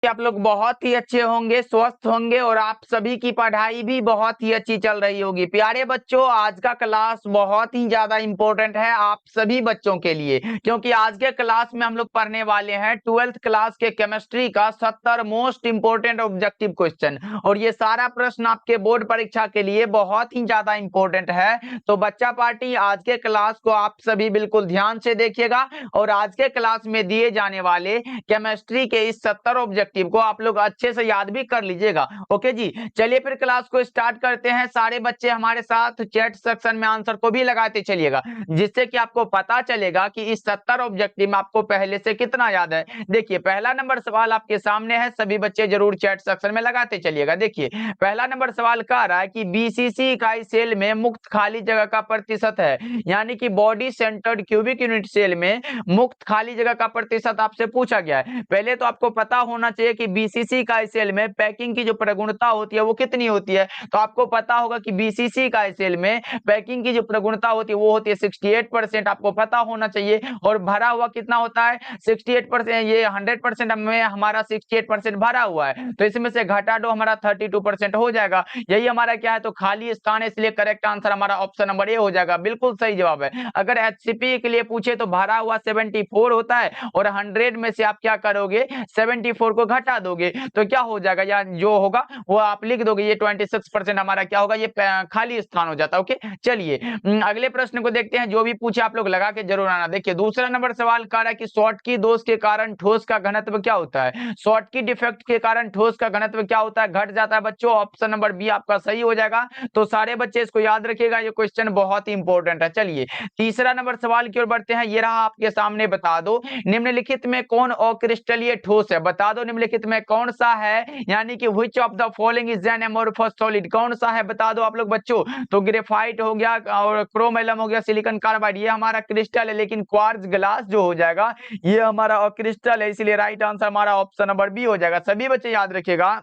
आप लोग बहुत ही अच्छे होंगे, स्वस्थ होंगे और आप सभी की पढ़ाई भी बहुत ही अच्छी चल रही होगी। प्यारे बच्चों, आज का क्लास बहुत ही ज्यादा इंपॉर्टेंट है आप सभी बच्चों के लिए, क्योंकि आज के क्लास में हम लोग पढ़ने वाले हैं 12th क्लास के केमिस्ट्री का 70 मोस्ट इंपोर्टेंट ऑब्जेक्टिव क्वेश्चन। और ये सारा प्रश्न आपके बोर्ड परीक्षा के लिए बहुत ही ज्यादा इंपॉर्टेंट है। तो बच्चा पार्टी, आज के क्लास को आप सभी बिल्कुल ध्यान से देखिएगा और आज के क्लास में दिए जाने वाले केमिस्ट्री के इस 70 ऑब्जेक्टिव को आप लोग अच्छे से याद भी कर लीजिएगा। ओके जी, चलिए फिर क्लास को स्टार्ट करते हैं। सारे बच्चे हमारे साथ चैट सेक्शन में आंसर को भी लगाते चलिएगा, जिससे कि आपको पता चलेगा कि इस 70 ऑब्जेक्टिव में आपको पहले से कितना याद है। देखिए, पहला नंबर सवाल आपके सामने है, सभी बच्चे जरूर चैट सेक्शन में लगाते चलिएगा। देखिए, पहला नंबर सवाल कह रहा है कि बीसीसी इकाई सेल में मुक्त खाली जगह का प्रतिशत है, यानी कि body centred cubic unit cell में मुक्त खाली जगह का प्रतिशत आपसे पूछा गया है। पहले तो आपको पता होना चाहिए कि बीसीसी का सेल में पैकिंग की जो प्रगुणता होती है वो कितनी होती है। तो आपको पता होगा कि बीसीसी का सेल में पैकिंग की जो प्रगुणता होती है वो होती है 68%, आपको पता होना चाहिए। और भरा हुआ कितना होता है 68%, ये 100% में हमारा 68% भरा हुआ है, तो इसमें से घटा दो, हमारा 32% हो जाएगा। यही हमारा क्या है, तो खाली स्थान है, इसलिए करेक्ट आंसर हमारा ऑप्शन नंबर ए हो जाएगा। बिल्कुल सही जवाब है। अगर एचसीपी के लिए पूछे तो भरा हुआ 74 होता है और 100 में से आप क्या करोगे, 74 को घटा दोगे तो क्या हो जाएगा, या जो होगा वो आप लिख दोगे, ये 26% हमारा क्या होगा, ये खाली स्थान हो जाता है। ओके, चलिए अगले प्रश्न को देखते हैं। जो भी पूछे आप लोग लगा के जरूर आना। देखिए, दूसरा नंबर सवाल कह रहा है कि शॉर्टकी दोष के कारण ठोस का घनत्व क्या होता है। शॉर्टकी डिफेक्ट के कारण ठोस का घनत्व क्या होता है, घट जाता है बच्चों। ऑप्शन नंबर बी आपका सही हो जाएगा। तो सारे बच्चे इसको याद रखिएगा, ये क्वेश्चन बहुत ही इंपॉर्टेंट है। चलिए तीसरा नंबर सवाल की ओर बढ़ते हैं। ये रहा आपके सामने, बता दो निम्नलिखित में कौन अक्रिस्टलीय ठोस है। बता दो निम्नलिखित में कौन सा है, यानी कि which of the following is an amorphous solid, कौन सा है बता दो आप लोग बच्चों। तो ग्रेफाइट हो गया और क्रोम एलम हो गया, सिलिकॉन कार्बाइड, ये हमारा क्रिस्टल है। लेकिन क्वार्ट्ज ग्लास जो हो जाएगा ये हमारा अक्रिस्टल है, इसलिए राइट आंसर हमारा ऑप्शन नंबर बी हो जाएगा। सभी बच्चे याद रखिएगा,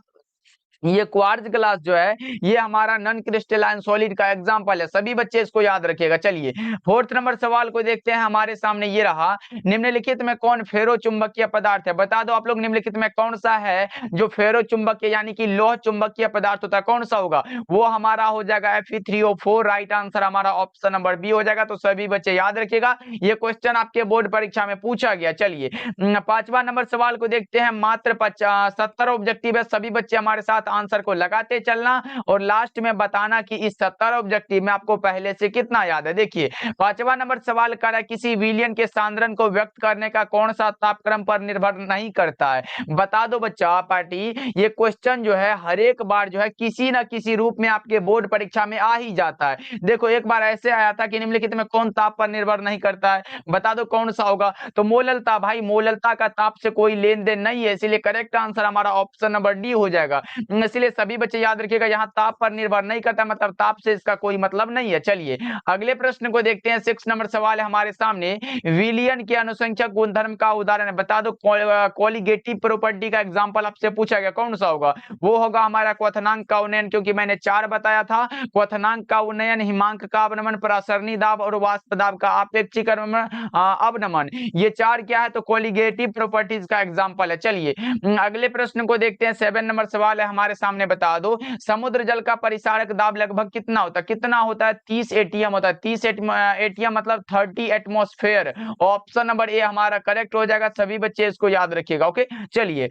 ये क्वार्ट्ज ग्लास जो है ये हमारा नॉन क्रिस्टलाइन सॉलिड का एग्जांपल है। सभी बच्चे इसको याद रखिएगा। चलिए फोर्थ नंबर सवाल को देखते हैं। हमारे सामने ये रहा, निम्नलिखित में कौन फेरो चुंबकीय पदार्थ है। बता दो आप लोग निम्नलिखित में कौन सा है जो फेरो चुंबकीय यानी कि लोह चुंबकीय पदार्थ होता है, कौन सा होगा, वो हमारा हो जाएगा Fe3O4। राइट आंसर हमारा ऑप्शन नंबर बी हो जाएगा। तो सभी बच्चे याद रखिएगा, ये क्वेश्चन आपके बोर्ड परीक्षा में पूछा गया। चलिए पांचवा नंबर सवाल को देखते हैं। मात्र 70 ऑब्जेक्टिव है, सभी बच्चे हमारे साथ आंसर को लगाते चलना और लास्ट में बताना कि इस 70 ऑब्जेक्टिव में आपको पहले से कितना याद है। देखिए पांचवा नंबर सवाल कर रहा है, किसी विलयन के सांद्रण को व्यक्त करने का कौन सा तापक्रम पर निर्भर नहीं करता है। बता दो बच्चा पार्टी, ये क्वेश्चन जो है हर एक बार जो है किसी ना किसी रूप में आपके बोर्ड परीक्षा में आ ही जाता है। देखो एक बार ऐसे आया था कि निम्नलिखित में कौन ताप पर निर्भर नहीं करता है, बता दो कौन सा होगा। तो मोललता, भाई मोललता का ताप से कोई लेन देन नहीं है, इसलिए करेक्ट आंसर हमारा ऑप्शन नंबर डी हो जाएगा। इसलिए सभी बच्चे याद रखिएगा, यहाँ ताप पर निर्भर नहीं करता, मतलब ताप से इसका कोई मतलब नहीं है। चलिए अगले प्रश्न को देखते हैं। 6 नंबर सवाल है हमारे सामने, विलियन के अनुसंख्यक गुणधर्म का उदाहरण है। बता दो कोलिगेटिव प्रॉपर्टी का एग्जांपल आपसे पूछा गया, कौन सा होगा, वो होगा हमारा क्वथनांक का उन्नयन, क्योंकि मैंने 4 बताया था। क्वथनांक का उन्नयन, हिमांक का अवनमन, प्रासरणी दाब और वाष्प दाब का आपेक्षिक अवनमन, ये 4 क्या है, तो कोलिगेटिव प्रॉपर्टीज का एग्जांपल है। चलिए अगले प्रश्न को देखते हैं। 7 नंबर सवाल है हमारे सामने, बता दो समुद्र जल का परिसारक दाब लगभग कितना होता है, कितना होता है, 30 एटीएम होता है। 30 एटीएम मतलब 30 एटमॉस्फेयर। ऑप्शन नंबर ए हमारा करेक्ट हो जाएगा। सभी बच्चे इसको याद रखिएगा। ओके, चलिए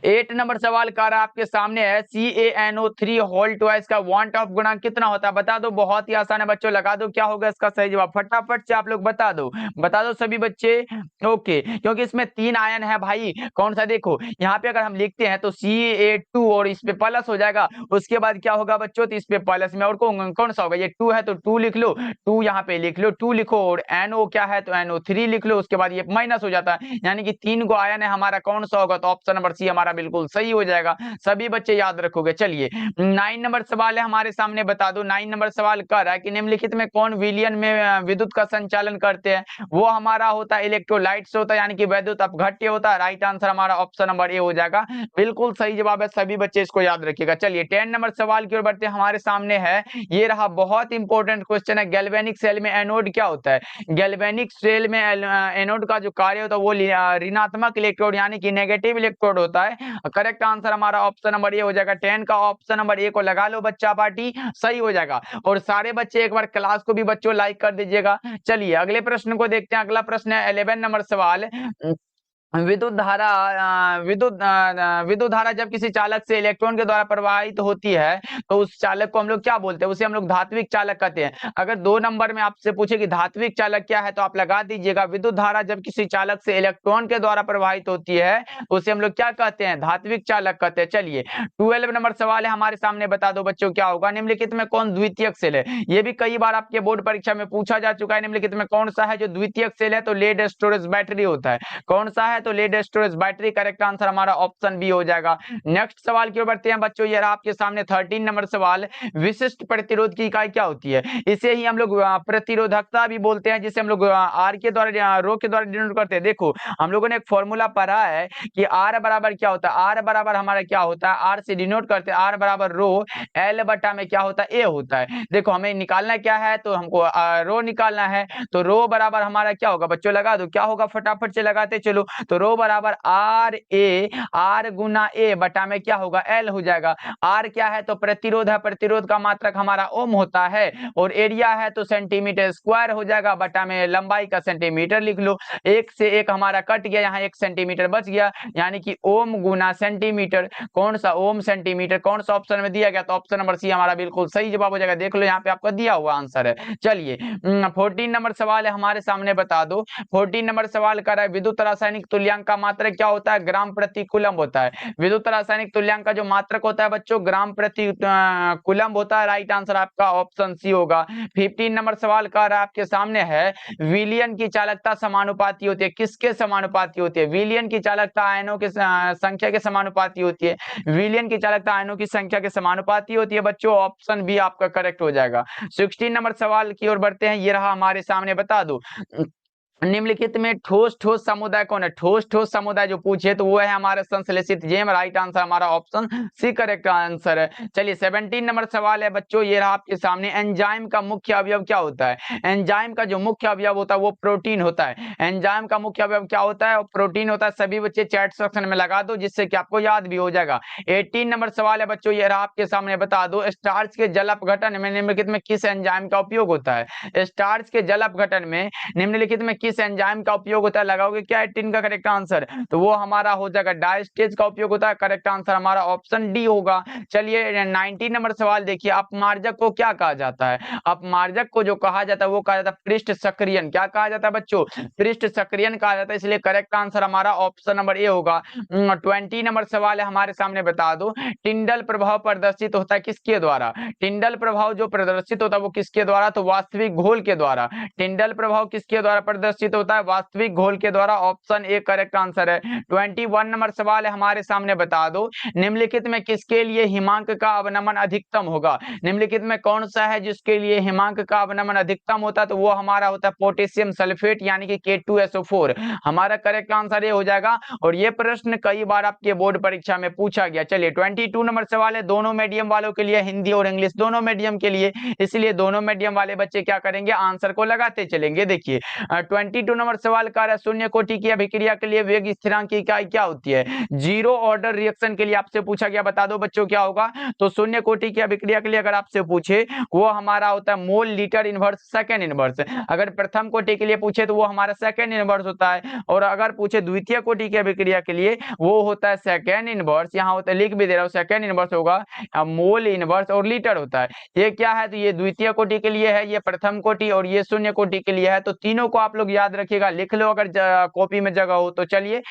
8 नंबर सवाल कर रहा आपके सामने है, CaNO3 होल ट्वाइस का वांट ऑफ गुणांक कितना होता है। बता दो, बहुत ही आसान है बच्चों, लगा दो क्या होगा इसका सही जवाब, फटाफट से आप लोग बता दो, बता दो सभी बच्चे। ओके, क्योंकि इसमें 3 आयन है भाई, कौन सा, देखो यहाँ पे अगर हम लिखते हैं तो Ca2 और इस पे प्लस हो जाएगा, उसके बाद क्या होगा बच्चों, तो इस पे प्लस में और कौन सा होगा, ये 2 है तो 2 लिख लो, 2 यहाँ पे लिख लो, 2 लिखो, और NO क्या है तो NO3 लिख लो, उसके बाद ये माइनस हो जाता है, यानी कि 3 गो आयन है हमारा, कौन सा होगा, तो ऑप्शन नंबर सी हमारा बिल्कुल सही हो जाएगा। सभी बच्चे याद रखोगे। चलिए 9 नंबर सवाल है हमारे सामने, बता दो 9 नंबर सवाल कर रहा है कि निम्नलिखित में कौन विलयन में विद्युत का संचालन करते हैं। वो हमारा होता है इलेक्ट्रोलाइट्स होता है, यानी कि वैद्युत अपघट्य होता है। राइट आंसर हमारा ऑप्शन नंबर ए हो जाएगा, बिल्कुल सही जवाब है। सभी बच्चे इसको याद रखिएगा। चलिए 10 नंबर सवाल की ओर बढ़ते हैं। हमारे सामने है, ये रहा बहुत इंपॉर्टेंट क्वेश्चन है, गैल्वेनिक सेल में एनोड क्या होता है। गैल्वेनिक सेल में एनोड का जो कार्य होता है वो ऋणात्मक इलेक्ट्रोड यानी कि नेगेटिव इलेक्ट्रोड होता है। करेक्ट आंसर हमारा ऑप्शन नंबर ए हो जाएगा। 10 का ऑप्शन नंबर ए को लगा लो बच्चा पार्टी, सही हो जाएगा। और सारे बच्चे एक बार क्लास को भी बच्चों लाइक कर दीजिएगा। चलिए अगले प्रश्न को देखते हैं। अगला प्रश्न है 11 नंबर सवाल। विद्युत धारा जब किसी चालक से इलेक्ट्रॉन के द्वारा प्रवाहित होती है तो उस चालक को हम लोग क्या बोलते हैं, उसे हम लोग धात्विक चालक कहते हैं। अगर 2 नंबर में आपसे पूछे कि धात्विक चालक क्या है तो आप लगा दीजिएगा, विद्युत धारा जब किसी चालक से इलेक्ट्रॉन के द्वारा प्रवाहित होती है तो उसे हम लोग क्या कहते हैं, धात्विक चालक कहते हैं। चलिए 12 नंबर सवाल है हमारे सामने, बता दो बच्चों क्या होगा। निम्नलिखित में कौन द्वितीयक सेल है। ये भी कई बार आपके बोर्ड परीक्षा में पूछा जा चुका है। निम्नलिखित में कौन सा है जो द्वितीयक सेल है, तो लेड स्टोरेज बैटरी होता है। कौन सा है, तो lead storage battery. Correct answer हमारा ऑप्शन बी हो जाएगा। नेक्स्ट सवाल की ओर बढ़ते हैं बच्चों। ये रहा आपके सामने 13 नंबर सवाल। विशिष्ट प्रतिरोध की इकाई क्या होती है। इसे ही हम लोग प्रतिरोधकता भी बोलते हैं, जिसे हम लोग आर के द्वारा रो के द्वारा डिनोट करते हैं। देखो हम लोगों ने एक फॉर्मूला पढ़ा है कि आर बराबर क्या होता है, आर बराबर हमारा क्या होता है, आर से डिनोट करते हैं, आर बराबर रो एल बटा में क्या होता है, ए होता है। देखो हमें निकालना क्या है, तो हमको रो निकालना है। तो रो बराबर हमारा क्या होगा बच्चों, लगा दो क्या होगा, फटाफट से लगाते चलो। तो रो बराबर आर ए, आर गुना ए बटा में क्या होगा, एल हो जाएगा। आर क्या है, तो प्रतिरोध है, प्रतिरोध का मात्रक हमारा ओम होता है। और एरिया है तो सेंटीमीटर स्क्वायर हो जाएगा, बटा में लंबाई का सेंटीमीटर लिख लो। एक से एक हमारा कट गया, यहाँ 1 सेंटीमीटर बच गया, यानी कि ओम गुना सेंटीमीटर। कौन सा, ओम सेंटीमीटर। कौन सा ऑप्शन में दिया गया, तो ऑप्शन नंबर सी हमारा बिल्कुल सही जवाब हो जाएगा। देख लो यहाँ पे आपका दिया हुआ आंसर है। चलिए 14 नंबर सवाल है हमारे सामने, बता दो 14 नंबर सवाल कर रहा है विद्युत रासायनिक तुल्यांक का मात्रक क्या होता है, ग्राम प्रति कूलम्ब होता है। विद्युत रासायनिक तुल्यांक का जो मात्रक होता है बच्चों, ग्राम प्रति कूलम्ब होता है। राइट आंसर आपका ऑप्शन सी होगा। 15 नंबर सवाल कर रहा है आपके सामने है, विलयन की चालकता समानुपाती होती है, किसके समानुपाती होती है। विलयन की चालकता आयनों की संख्या के समानुपाती होती है। विलयन की चालकता आयनों की संख्या के समानुपाती होती है बच्चों, ऑप्शन बी आपका करेक्ट हो जाएगा। 16 नंबर सवाल की ओर बढ़ते हैं। ये रहा हमारे सामने, बता दो निम्नलिखित में ठोस ठोस समुदाय कौन है। ठोस ठोस समुदाय जो पूछे तो वो है हमारा संश्लेषित जेम। राइट आंसर हमारा ऑप्शन सी करेक्ट आंसर है। चलिए 17 नंबर सवाल है बच्चों, ये रहा आपके सामने। एंजाइम का मुख्य अवयव क्या होता है। एंजाइम का जो मुख्य अवयव होता है वो प्रोटीन होता है। एंजाइम का मुख्य अवयव क्या होता है, और प्रोटीन होता है। सभी बच्चे चैट सेक्शन में लगा दो, जिससे कि आपको याद भी हो जाएगा। 18 नंबर सवाल है बच्चों, ये रहा आपके सामने, बता दो स्टार्च के जल अपघटन में निम्नलिखित में किस एंजाइम का उपयोग होता है। स्टार्च के जल अपघटन में निम्नलिखित में किस एंजाइम का उपयोग होता है, लगाओगे क्या 18 का करेक्ट आंसर, तो वो हमारा हो जाएगा डायस्टेज का उपयोग होता है। करेक्ट आंसर हमारा ऑप्शन डी होगा। चलिए 19 नंबर सवाल देखिए, अपमार्जक को क्या कहा जाता है। अपमार्जक को जो कहा जाता है वो कहा जाता है पृष्ठ सक्रियन। क्या कहा जाता है बच्चों, पृष्ठ सक्रियन कहा जाता है, इसलिए करेक्ट आंसर हमारा ऑप्शन नंबर ए होगा। 20 नंबर सवाल है हमारे सामने, बता दो टिंडल प्रभाव प्रदर्शित होता है किसके द्वारा। टिंडल प्रभाव जो प्रदर्शित होता है वो किसके द्वारा, तो वास्तविक घोल के द्वारा। टिंडल प्रभाव किसके द्वारा प्रदर्शित होता है, वास्तविक घोल के द्वारा। ऑप्शन ए करेक्ट आंसर है। 21 नंबर सवाल है हमारे सामने, बता दो निम्नलिखित में किसके लिए हिमांक का अवनमन अधिकतम होगा। निम्नलिखित में कौन सा है जिसके लिए हिमांक का अवनमन अधिकतम होता है, तो वो हमारा होता है पोटेशियम सल्फेट यानी कि K2SO4। हमारा करेक्ट आंसर ये हो जाएगा। और ये प्रश्न कई बार आपके बोर्ड परीक्षा में पूछा गया। चलिए 22 नंबर सवाल है, दोनों मीडियम वालों के लिए, हिंदी और इंग्लिश दोनों मीडियम के लिए, इसलिए दोनों मीडियम वाले बच्चे क्या करेंगे, आंसर को लगाते चलेंगे। देखिए 22 नंबर सवाल का है, शून्य कोटि की अभिक्रिया के लिए वेग स्थिरांक की इकाई क्या होती है। जीरो ऑर्डर रिएक्शन के लिए आपसे पूछा गया, बता दो बच्चों क्या होगा। तो शून्य कोटि की अभिक्रिया के लिए अगर आपसे पूछे वो हमारा होता है mole litre inverse second inverse. अगर प्रथम कोटि के लिए पूछे तो वो हमारा सेकंड इनवर्स होता है, और अगर पूछे द्वितीय कोटि की अभिक्रिया के लिए वो होता है सेकंड इनवर्स। यहाँ होता है, लिख भी दे रहा हूँ, सेकंड इनवर्स होगा, मोल इनवर्स और लीटर होता है। ये क्या है, तो ये द्वितीय कोटि के लिए है, ये प्रथम कोटि और ये शून्य कोटि के लिए है। तो तीनों को आप लोग याद रखिएगा, लिख लो अगर कॉपी में जगह हो तो। चलिए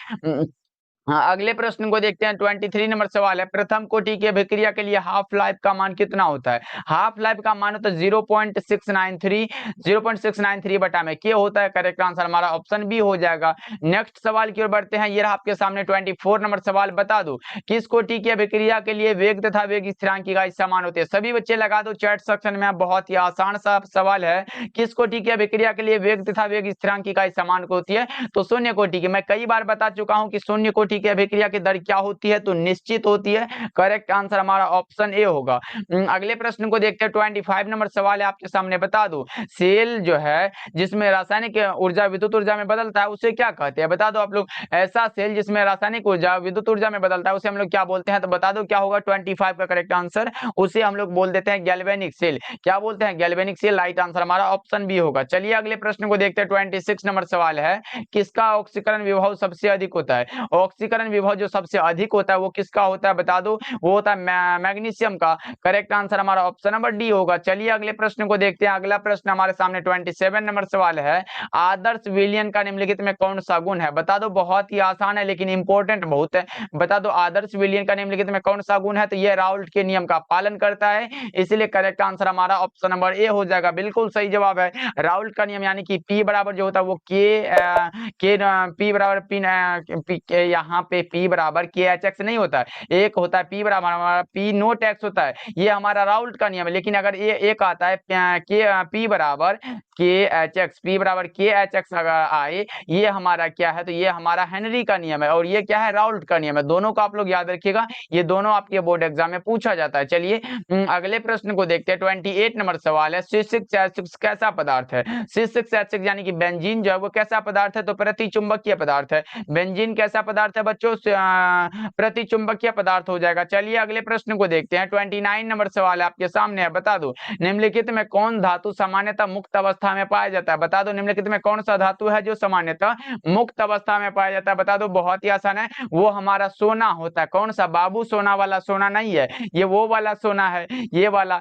हाँ, अगले प्रश्न को देखते हैं। 23 नंबर सवाल है, प्रथम कोटि की अभिक्रिया के लिए हाफ लाइफ का मान कितना होता है? हाफ लाइफ का मान होता है 0.693 बटा में के होता है। करेक्ट आंसर हमारा ऑप्शन बी हो जाएगा। नेक्स्ट सवाल की ओर बढ़ते हैं। ये रहा आपके सामने 24 नंबर सवाल, बता दो किस कोटि की अभिक्रिया के लिए वेग तथा वेग स्थिरांक की इकाई समान होती है? सभी बच्चे लगा दो चैट सेक्शन में। बहुत ही आसान सा सवाल है, किस कोटि की अभिक्रिया के लिए वेग तथा वेग स्थिरांक की इकाई समान होती है? तो शून्य कोटि की। मैं कई बार बता चुका हूं कि शून्य कोटि की अभिक्रिया की दर क्या होती है? तो निश्चित होती है। करेक्ट आंसर हमारा ऑप्शन ए होगा। अगले प्रश्न को देखते हैं। 25 नंबर सवाल है आपके सामने, बता दो सेल जो है जिसमें रासायनिक ऊर्जा विद्युत ऊर्जा में बदलता है उसे क्या कहते हैं? बता दो आप लोग। ऐसा सेल जिसमें रासायनिक ऊर्जा विद्युत ऊर्जा में बदलता है उसे हम लोग क्या बोलते हैं? तो बता दो क्या होगा 25 का करेक्ट आंसर। उसे हम लोग बोल देते हैं गैल्वेनिक सेल। क्या बोलते हैं? Galvanic cell. राइट आंसर हमारा ऑप्शन बी होगा। चलिए अगले प्रश्न को देखते हैं। 26 नंबर सवाल है, किसका ऑक्सीकरण विभव सबसे अधिक होता है? ऑक्सीकरण विभव जो सबसे अधिक होता है वो किसका होता है? बता दो। वो होता है मैग्नीशियम का। करेक्ट आंसर हमारा ऑप्शन नंबर डी होगा। चलिए अगले प्रश्न को देखते हैं। अगला प्रश्न हमारे सामने 27 नंबर सवाल है, आदर्श विलयन का निम्नलिखित में कौन सा गुण है? बता दो। बहुत ही आसान है लेकिन इंपॉर्टेंट बहुत है। बता दो आदर्श विलयन का निम्नलिखित में कौन सा गुण है? तो ये राउल्ट के नियम का पालन करता है, इसलिए करेक्ट आंसर हमारा ऑप्शन नंबर ए हो जाएगा। बिल्कुल सही जवाब है। राउल्ट का नियम यानी कि पी बराबर जो होता है वो के पी बराबर पी यहाँ पे पी बराबर के एच एक्स नहीं होता है, एक होता है पी बराबर हमारा पी नोट एक्स होता है। ये हमारा राउल्ट का नियम है। लेकिन अगर ये एक आता है के पी बराबर के एच एक्स, पी बराबर के एच एक्स अगर आए, ये हमारा क्या है? तो ये हमारा हेनरी का नियम है और ये क्या है? राउल्ट का नियम है। दोनों को आप लोग याद रखिएगा, ये दोनों आपके बोर्ड एग्जाम में पूछा जाता है। चलिए अगले प्रश्न को देखते हैं। 28 नंबर सवाल है, C6H6 कैसा पदार्थ है? C6H6 यानी कि बेंजीन जो है वो कैसा पदार्थ है? तो प्रतिचुंबकीय पदार्थ है। बेंजीन कैसा पदार्थ है बच्चों? प्रतिचुंबकीय पदार्थ हो जाएगा। चलिए अगले प्रश्न को देखते हैं। 29 नंबर सवाल है आपके सामने है, बता दो निम्नलिखित में कौन धातु सामान्यतः मुक्त अवस्था में पाया जाता है? बता दो निम्नलिखित में कौन सा धातु है जो सामान्यतः मुक्त अवस्था में पाया जाता है? बता दो। बहुत ही आसान है, वो हमारा सोना होता है। कौन सा? बाबू सोना वाला सोना नहीं है, ये वो वाला सोना है, ये वाला।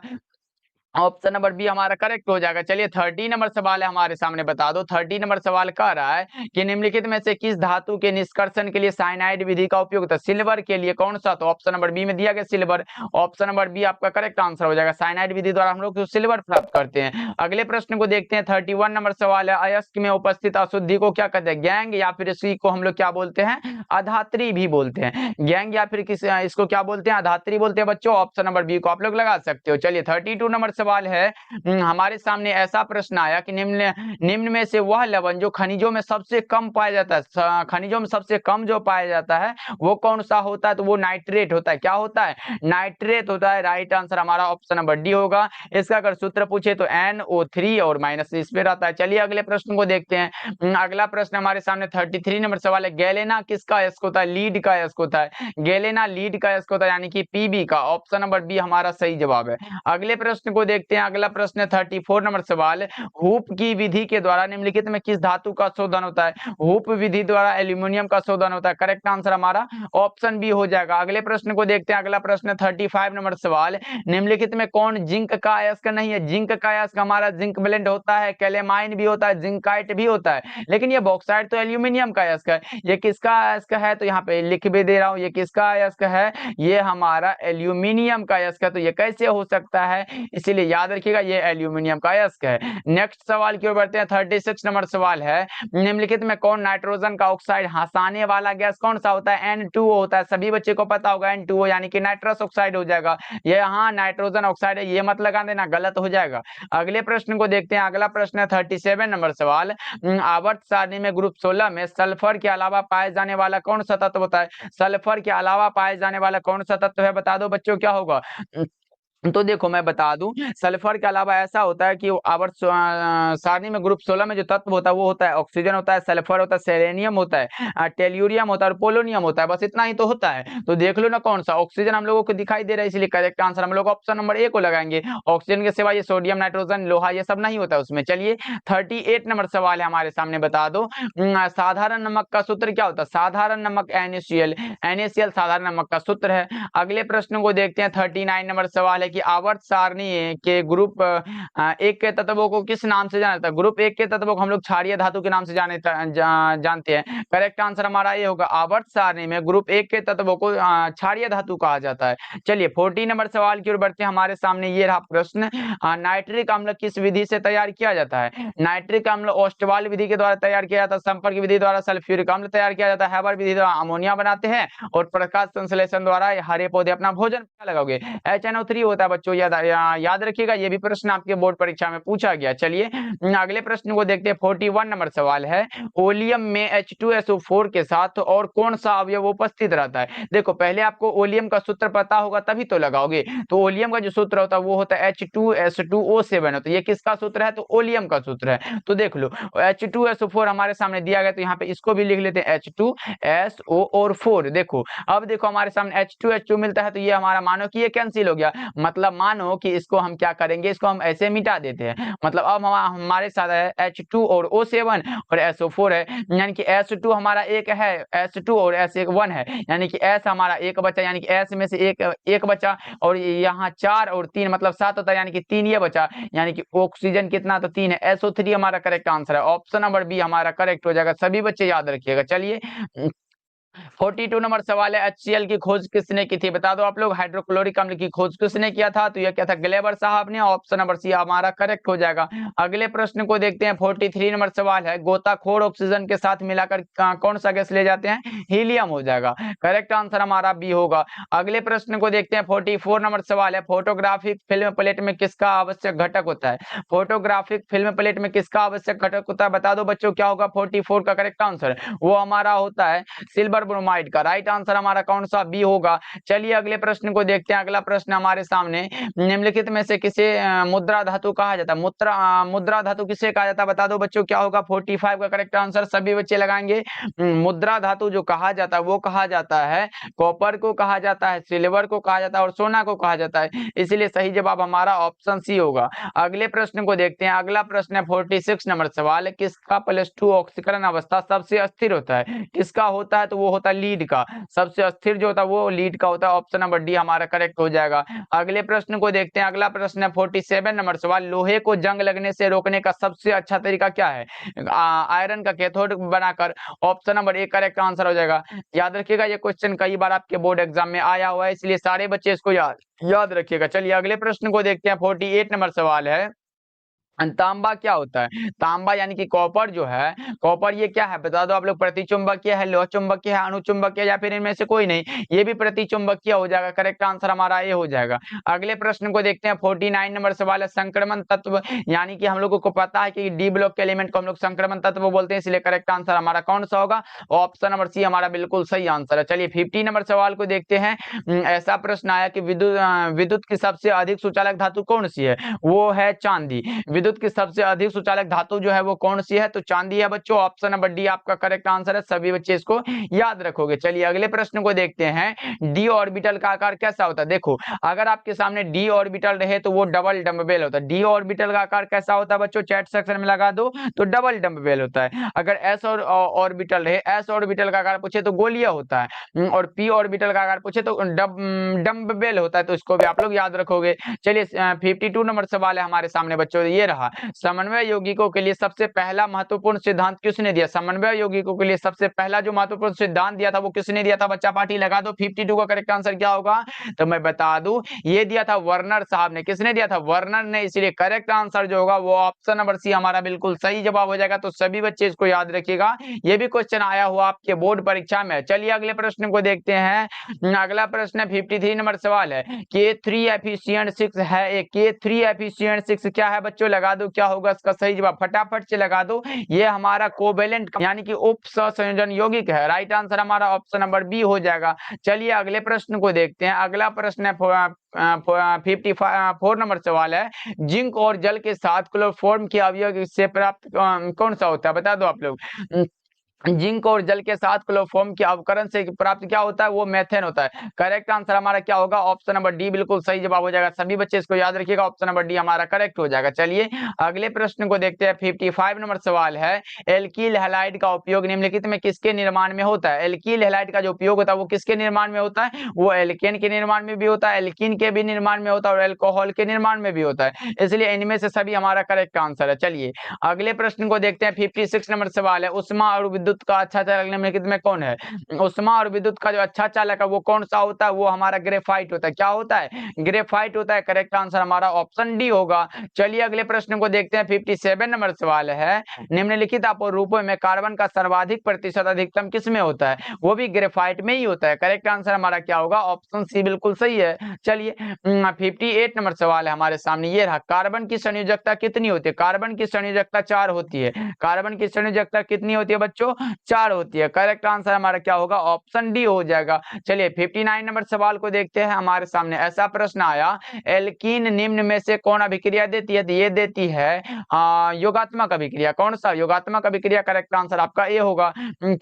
ऑप्शन नंबर बी हमारा करेक्ट हो जाएगा। चलिए 30 नंबर सवाल है हमारे सामने, बता दो। 30 नंबर सवाल कह रहा है कि निम्नलिखित में से किस धातु के निष्कर्षण के लिए साइनाइड विधि का उपयोग होता है? सिल्वर के लिए कौन सा? तो ऑप्शन नंबर बी में दिया गया सिल्वर। ऑप्शन नंबर बी आपका करेक्ट आंसर हो जाएगा। साइनाइड विधि द्वारा हम लोग तो सिल्वर प्राप्त करते हैं। अगले प्रश्न को देखते हैं। 31 नंबर सवाल है, अयस्क में उपस्थित अशुद्धि को क्या कहते हैं? गैंग या फिर इसी को हम लोग क्या बोलते हैं? अधात्री भी बोलते हैं। गैंग या फिर किस इसको क्या बोलते हैं? अधात्री बोलते हैं बच्चों। ऑप्शन नंबर बी को आप लोग लगा सकते हो। चलिए 32 नंबर सवाल है, हमारे सामने ऐसा प्रश्न आया कि निम्न में से वह लवण जो खनिजों में सबसे कम पाया जाता है, खनिजों में सबसे कम जो पाया जाता है वो कौन सा होता है? तो वो नाइट्रेट होता है। क्या होता है? नाइट्रेट होता है। राइट आंसर हमारा ऑप्शन नंबर डी होगा। इसका अगर सूत्र पूछे तो NO3 और माइनस इस पे रहता है। चलिए अगले प्रश्न को देखते हैं। अगला प्रश्न हमारे सामने 33 नंबर सवाल है, गैलेना किसका अयस्क होता है? लीड का अयस्क होता है। गैलेना लीड का अयस्क होता है यानी कि पीबी का। ऑप्शन नंबर बी हमारा सही जवाब है। अगले प्रश्न को देखते हैं। अगला प्रश्न 34 नंबर सवाल, हूप की विधि के द्वारा निम्नलिखित में किस धातु का शोधन होता है? हूप विधि द्वारा एल्यूमिनियम का शोधन होता है। करेक्ट आंसर हमारा ऑप्शन बी हो जाएगा। अगले प्रश्न को देखते हैं। अगला प्रश्न 35 नंबर सवाल, निम्नलिखित में कौन जिंक का अयस्क नहीं है? जिंक का अयस्क हमारा जिंक ब्लेंड होता है, कैलेमाइन भी होता है, जिंकाइट भी होता है, लेकिन ये बॉक्साइट तो एल्यूमिनियम का अयस्क है। ये किसका अयस्क है? तो यहाँ पे लिख भी दे रहा हूं, ये किसका अयस्क है? ये हमारा एल्यूमिनियम का अयस्क है। तो ये कैसे हो सकता है? इसीलिए याद रखिएगा ये एल्यूमिनियम का अयस्क है। नेक्स्ट सवाल की ओर बढ़ते हैं। 36 नंबर सवाल है, निम्नलिखित में कौन नाइट्रोजन का ऑक्साइड हंसाने वाला गैस कौन सा होता है? N2O होता है। सभी बच्चे को पता होगा N2O यानी कि नाइट्रस ऑक्साइड हो जाएगा। ये यहाँ नाइट्रोजन ऑक्साइड है, ये मत लगा देना, गलत हो जाएगा। अगले प्रश्न को देखते हैं। अगला प्रश्न है 37 नंबर सवाल, आवर्त सारणी में ग्रुप 16 में सल्फर के अलावा पाए जाने वाला कौन सा तत्व होता है? सल्फर के अलावा पाए जाने वाला कौन सा तत्व है? बता दो बच्चों क्या होगा? तो देखो मैं बता दूं, सल्फर के अलावा ऐसा होता है कि आवर्त सारणी में ग्रुप 16 में जो तत्व होता है वो होता है ऑक्सीजन होता है, सल्फर होता है, सेलेनियम होता है, टेल्यूरियम होता है और पोलोनियम होता है। बस इतना ही तो होता है। तो देख लो ना कौन सा। ऑक्सीजन हम लोगों को दिखाई दे रहा है, इसलिए करेक्ट आंसर हम लोग ऑप्शन नंबर ए को लगाएंगे। ऑक्सीजन के सिवा ये सोडियम, नाइट्रोजन, लोहा ये सब नहीं होता उसमें। चलिए 38 नंबर सवाल है हमारे सामने, बता दो साधारण नमक का सूत्र क्या होता है? साधारण नमक NaCl। NaCl साधारण नमक का सूत्र है। अगले प्रश्न को देखते हैं। 39 नंबर सवाल है कि आवर्त सारणी के ग्रुप एक के तत्वों को किस नाम से जाना जाता है? ग्रुप एक के तत्वों को हम लोग क्षारीय धातु के नाम से जानते हैं। करेक्ट आंसर हमारा ये होगा, आवर्त सारणी में ग्रुप एक के तत्वों को क्षारीय धातु कहा जाता है। चलिए 40 नंबर सवाल की ओर बढ़ते हैं। हमारे सामने ये रहा प्रश्न, नाइट्रिक अम्ल किस विधि से तैयार किया जाता है? नाइट्रिक अम्ल ओस्टवाल विधि के द्वारा तैयार किया जाता है, संपर्क विधि द्वारा सल्फ्यूरिक अम्ल तैयार किया जाता है, हैबर विधि द्वारा अमोनिया बनाते हैं, और प्रकाश संश्लेषण द्वारा हरे पौधे अपना भोजन लगाओगे। HNO3 होता है बच्चों, याद रखिएगा, ये भी प्रश्न आपके बोर्ड परीक्षा में पूछा गया। चलिए अगले प्रश्न को देखते हैं। 41 नंबर सवाल है, ओलियम में H2SO4 के साथ और कौन सा अवयव उपस्थित रहता है? देखो पहले आपको ओलियम का सूत्र पता होगा तभी तो लगाओगे। तो ओलियम का जो सूत्र होता है वो होता है H2S2O7 होता है। ये किसका सूत्र है? तो ओलियम का सूत्र है। तो देख लो H2SO4 हमारे सामने दिया गया, तो यहाँ पे इसको भी लिख लेते हैं H2SO और 4। देखो अब देखो हमारे सामने H2H2 मिलता है, तो ये हमारा मानो कि ये कैंसिल हो गया। मतलब मानो कि इसको हम क्या करेंगे, इसको हम ऐसे मिटा देते हैं। मतलब अब हमारे साथ है H2 और O7 और SO4 है, यानी कि S2 हमारा एक है, S2 और S एक 1 है, यानी कि S हमारा एक बचा, यानी कि S में से एक बचा, और यहाँ 4 और 3 मतलब 7 होता है, यानी कि 3 ये बचा, यानी कि ऑक्सीजन कितना? तो 3 है। SO3 हमारा करेक्ट आंसर है, ऑप्शन नंबर बी हमारा करेक्ट हो जाएगा। सभी बच्चे याद रखिएगा। चलिए 42 नंबर सवाल है, HCl की खोज किसने की थी? बता दो आप लोग। हाइड्रोक्लोरिक अम्ल की खोज किसने किया था? तो यह क्या था? ग्लेबर साहब ने। ऑप्शन नंबर सी हमारा करेक्ट हो जाएगा। अगले प्रश्न को देखते हैं। 43 नंबर सवाल है, गोताखोर ऑक्सीजन के साथ मिलाकर कौन सा गैस ले जाते हैं? हीलियम हो जाएगा। करेक्ट आंसर हमारा बी होगा। अगले प्रश्न को देखते हैं। 44 नंबर सवाल है, फोटोग्राफिक फिल्म प्लेट में किसका आवश्यक घटक होता है? फोटोग्राफिक फिल्म प्लेट में किसका आवश्यक घटक होता है? बता दो बच्चों क्या होगा 44 का करेक्ट आंसर? वो हमारा होता है सिल्वर ब्रोमाइड का। राइट आंसर हमारा कौन सा? बी होगा। चलिए अगले प्रश्न को देखते हैं। अगला प्रश्न हमारे सामने, निम्नलिखित में से किसे मुद्रा धातु कहा जाता है? मुद्रा धातु किसे कहा जाता है? बता दो बच्चों क्या होगा 45 का करेक्ट आंसर? सभी बच्चे लगाएंगे। मुद्रा धातु जो कहा जाता है वो कहा जाता है कॉपर को कहा जाता है, सिल्वर को कहा जाता है और सोना को कहा जाता है। इसलिए सही जवाब हमारा ऑप्शन सी होगा। अगले प्रश्न को देखते हैं। अगला प्रश्न है 46 नंबर सवाल, किसका +2 ऑक्सीकरण अवस्था सबसे अस्थिर होता है? किसका होता है? तो वो होता है लीड का। सबसे अस्थिर जो होता है वो लीड का होता है। ऑप्शन नंबर डी हमारा करेक्ट हो जाएगा। अगले प्रश्न को देखते हैं। अगला प्रश्न है 47 नंबर सवाल, लोहे को जंग लगने से रोकने का सबसे अच्छा तरीका क्या है? आयरन का कैथोड बनाकर। Option number A correct answer हो जाएगा। याद रखिएगा ये क्वेश्चन कई बार आपके बोर्ड एग्जाम में आया हुआ है, इसलिए सारे बच्चे इसको याद रखिएगा। चलिए अगले प्रश्न को देखते हैं। 48 नंबर सवाल है, तांबा क्या होता है? तांबा यानी कि कॉपर जो है, कॉपर ये क्या है? बता दो आप लोग। प्रतिचुंबकीय है, लोह चुंबकीय है, अणुचुंबकीय, या फिर इनमें से कोई नहीं? ये भी प्रतिचुंबकीय हो जाएगा। करेक्ट आंसर हमारा ये हो जाएगा। अगले प्रश्न को देखते हैं। 49 नंबर सवाल है, संक्रमण तत्व, यानी कि हम लोगों को पता है कि डी ब्लॉक के एलिमेंट को हम लोग संक्रमण तत्व बोलते हैं, इसलिए करेक्ट आंसर हमारा कौन सा होगा? ऑप्शन नंबर सी हमारा बिल्कुल सही आंसर है। चलिए 50 नंबर सवाल को देखते हैं। ऐसा प्रश्न आया कि विद्युत की सबसे अधिक सुचालक धातु कौन सी है? वो है चांदी। विद्युत की सबसे अधिक सुचालक धातु जो है वो कौन सी है? तो चांदी है बच्चों। ऑप्शन नंबर डी आपका करेक्ट आंसर है। सभी बच्चे इसको याद रखोगे। चलिए अगले प्रश्न को देखते हैं। डी ऑर्बिटल का आकार कैसा होता है? देखो अगर आपके सामने डी ऑर्बिटल रहे तो वो डबल डम्बेल होता है। डी ऑर्बिटल का आकार कैसा होता है बच्चों? चैट सेक्शन में लगा दो। तो डबल डम्बेल होता है। अगर एस ऑर्बिटल रहे, एस ऑर्बिटल का आकार पूछे तो गोलीय होता है, और पी ऑर्बिटल का आकार पूछे तो डम्बेल होता है। तो इसको भी आप लोग याद रखोगे। चलिए 52 नंबर सवाल है हमारे सामने बच्चों, ये रहा, समन्वय यौगिकों के लिए सबसे पहला महत्वपूर्ण सिद्धांत किसने दिया? समन्वय यौगिकों के लिए सबसे पहला जो महत्वपूर्ण सिद्धांत दिया था वो किसने दिया था? बच्चा पार्टी लगा दो। 52 का करेक्ट आंसर क्या होगा? तो मैं बता दूं, ये दिया था वर्नर साहब ने। किसने दिया था? वर्नर ने। इसलिए करेक्ट आंसर जो होगा वो ऑप्शन नंबर सी हमारा बिल्कुल सही जवाब हो जाएगा। तो सभी बच्चे इसको याद रखिएगा, ये भी क्वेश्चन आया हुआ आपके बोर्ड परीक्षा में। चलिए अगले प्रश्न को देखते हैं। अगला प्रश्न है 53 नंबर सवाल है, K3 एफिशिएंट 6 है। K3 एफिशिएंट 6 क्या है बच्चों? लगा दो क्या होगा इसका सही जवाब? फटाफट से लगा दो। ये हमारा कोवेलेंट यानी कि उप सहसंयोजन यौगिक है। राइट आंसर हमारा ऑप्शन नंबर बी हो जाएगा। चलिए अगले प्रश्न को देखते हैं। अगला प्रश्न है 54 नंबर सवाल है, जिंक और जल के साथ क्लोरोफॉर्म के अवयव से प्राप्त कौन सा होता है? बता दो आप लोग। जिंक और जल के साथ क्लोरोफॉर्म के अवकरण से प्राप्त क्या होता है, वो मेथेन होता है। करेक्ट आंसर हमारा क्या होगा, ऑप्शन नंबर डी बिल्कुल सही जवाब हो जाएगा। सभी बच्चे इसको याद रखिएगा, ऑप्शन नंबर डी हमारा करेक्ट हो जाएगा। चलिए अगले प्रश्न को देखते हैं। 55 नंबर सवाल है, एल्कील हैलाइड का उपयोग निम्नलिखित में किसके निर्माण में होता है। एल्कील हैलाइड का जो उपयोग होता है वो किसके निर्माण में होता है, वो एल्केन के निर्माण में भी होता है, एल्कीन के भी निर्माण में होता है और एल्कोहल के निर्माण में भी होता है, इसलिए इनमें से सभी हमारा करेक्ट आंसर है। चलिए अगले प्रश्न को देखते हैं। 56 नंबर सवाल है, उष्मा और विद्युत का अच्छा चालक निम्नलिखित में कौन है। उष्मा और विद्युत का जो अच्छा चालक है वो कौन सा होता है, वो हमारा ग्रेफाइट होता है। क्या होता है, ग्रेफाइट होता है। करेक्ट आंसर हमारा ऑप्शन डी होगा। चलिए अगले प्रश्न को देखते हैं। 57 नंबर सवाल है, निम्नलिखित रूपों में कार्बन का सर्वाधिक प्रतिशत अधिकतम किसमें होता है, वो भी ग्रेफाइट में ही होता है। करेक्ट आंसर हमारा क्या होगा, ऑप्शन सी बिल्कुल सही है। चलिए 58 नंबर सवाल है हमारे सामने, ये रहा, कार्बन की संयोजकता कितनी होती है। कार्बन की संयोजकता 4 होती है। कार्बन की संयोजकता कितनी होती है बच्चों, 4 होती है। करेक्ट आंसर हमारा क्या होगा, ऑप्शन डी हो जाएगा। चलिए 59 नंबर सवाल को देखते हैं। हमारे सामने ऐसा प्रश्न आया, एल्कीन निम्न में से कौन अभिक्रिया देती है, ये देती है योगात्मक अभिक्रिया। कौन सा, योगात्मक अभिक्रिया। करेक्ट आंसर आपका ए होगा।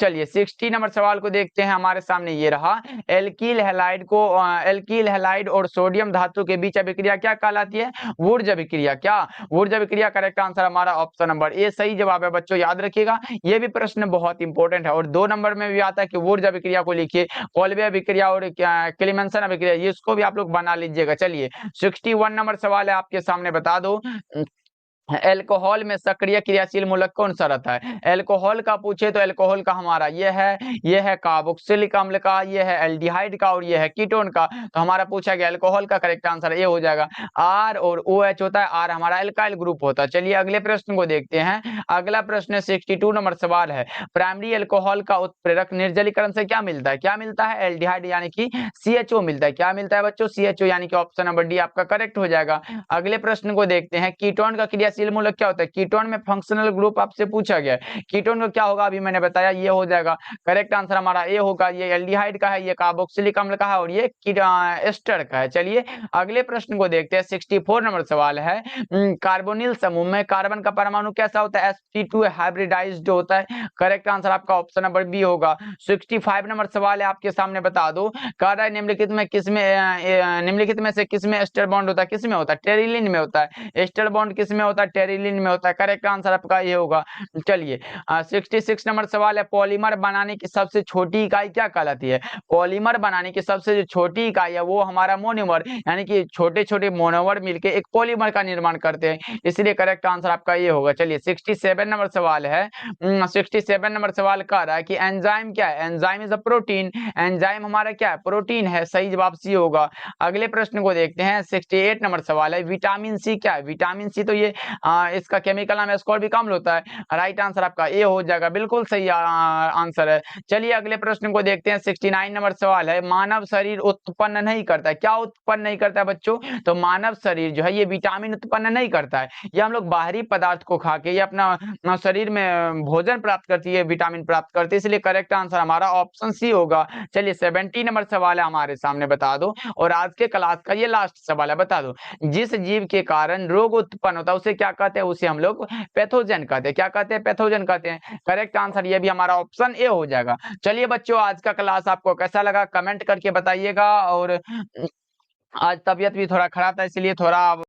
चलिए 60 नंबर सवाल को देखते हैं। हमारे सामने ये रहा, एल्कील हैलाइड और सोडियम धातु के बीच अभिक्रिया क्या कहलाती है, वुर्ज अभिक्रिया। क्या, वुर्ज अभिक्रिया। करेक्ट आंसर हमारा ऑप्शन नंबर ए सही जवाब है बच्चों, याद रखिएगा ये भी प्रश्न बहुत इंपॉर्टेंट है। और 2 नंबर में भी आता है कि वुर्ज अभिक्रिया को लिखिए, कोल्बे अभिक्रिया और क्लेमेंसन अभिक्रिया, इसको भी आप लोग बना लीजिएगा। चलिए 61 नंबर सवाल है आपके सामने, बता दो एल्कोहल में सक्रिय क्रियाशील मूलक कौन सा रहता है। एल्कोहल का पूछे तो एल्कोहल का हमारा ये है कार्बोक्सिलिक अम्ल का, ये है एल्डिहाइड का और ये है कीटोन का। तो हमारा पूछा गया एल्कोहल का, करेक्ट आंसर ये हो जाएगा। आर और ओ एच होता है, आर हमारा एल्काइल ग्रुप होता है। चलिए अगले प्रश्न को देखते हैं। अगला प्रश्न 62 नंबर सवाल है, प्राइमरी एल्कोहल का उत्प्रेरक निर्जलीकरण से क्या मिलता है, क्या मिलता है, एल्डिहाइड यानी कि CHO मिलता है। क्या मिलता है बच्चों, CHO, यानी कि ऑप्शन नंबर डी आपका करेक्ट हो जाएगा। अगले प्रश्न को देखते हैं, कीटोन का क्रियाशील मूलक क्या होता है। कीटोन में फंक्शनल ग्रुप आपसे पूछा गया है, कीटोन का क्या होगा, अभी मैंने बताया, ये हो जाएगा। करेक्ट आंसर हमारा ए होगा। ये एल्डिहाइड का है, ये कार्बोक्सिलिक अम्ल का है और ये एस्टर का है। चलिए अगले प्रश्न को देखते हैं। 64 नंबर सवाल है, कार्बोनिल समूह में कार्बन का परमाणु कैसा होता है, sp2 हाइब्रिडाइज्ड होता है। करेक्ट आंसर आपका ऑप्शन नंबर बी होगा। 65 नंबर सवाल है आपके सामने, बता दो कार्य निम्नलिखित में से किसमें एस्टर बॉन्ड होता है, किसमें होता है, टेरिलिन में होता है। एस्टर बॉन्ड किसमें होता है, टेरिलिन में होता है। करेक्ट आंसर आपका ये होगा। चलिए 66 नंबर सवाल है, पॉलीमर बनाने की सबसे छोटी इकाई क्या कहलाती है। पॉलीमर बनाने की सबसे जो छोटी इकाई है वो हमारा मोनोमर, यानी कि छोटे छोटे मोनोमर मिलके एक पॉलीमर का निर्माण करते हैं, इसलिए करेक्ट आंसर आपका ये होगा। चलिए 67 नंबर सवाल है। 67 नंबर सवाल कह रहा है कि एंजाइम क्या है, enzyme is a protein. Enzyme हमारा क्या है, प्रोटीन है, सही जवाब सी होगा। अगले प्रश्न को देखते हैं। 68 नंबर सवाल है, विटामिन सी क्या है। विटामिन सी तो ये इसका केमिकल नाम एस्कॉर्बिक अम्ल होता है। राइट आंसर आपका ए हो जाएगा, बिल्कुल सही आंसर है। चलिए अगले प्रश्न को देखते हैं। 69 नंबर सवाल है, मानव शरीर उत्पन्न नहीं करता है। क्या उत्पन्न नहीं करता है बच्चों, तो मानव शरीर जो है ये विटामिन उत्पन्न नहीं करता है। ये हम लोग बाहरी पदार्थ को खा के ये अपना शरीर में भोजन प्राप्त करती है, विटामिन प्राप्त करती है, इसलिए करेक्ट आंसर हमारा ऑप्शन सी होगा। चलिए 70 नंबर सवाल है हमारे सामने, बता दो, और आज के क्लास का ये लास्ट सवाल है, बता दो जिस जीव के कारण रोग उत्पन्न होता है उसे क्या कहते हैं, उसे हम लोग पैथोजन कहते हैं। क्या कहते हैं, पैथोजन कहते हैं। करेक्ट आंसर ये भी हमारा ऑप्शन ए हो जाएगा। चलिए बच्चों आज का क्लास आपको कैसा लगा कमेंट करके बताइएगा। और आज तबीयत भी थोड़ा खराब था, इसलिए थोड़ा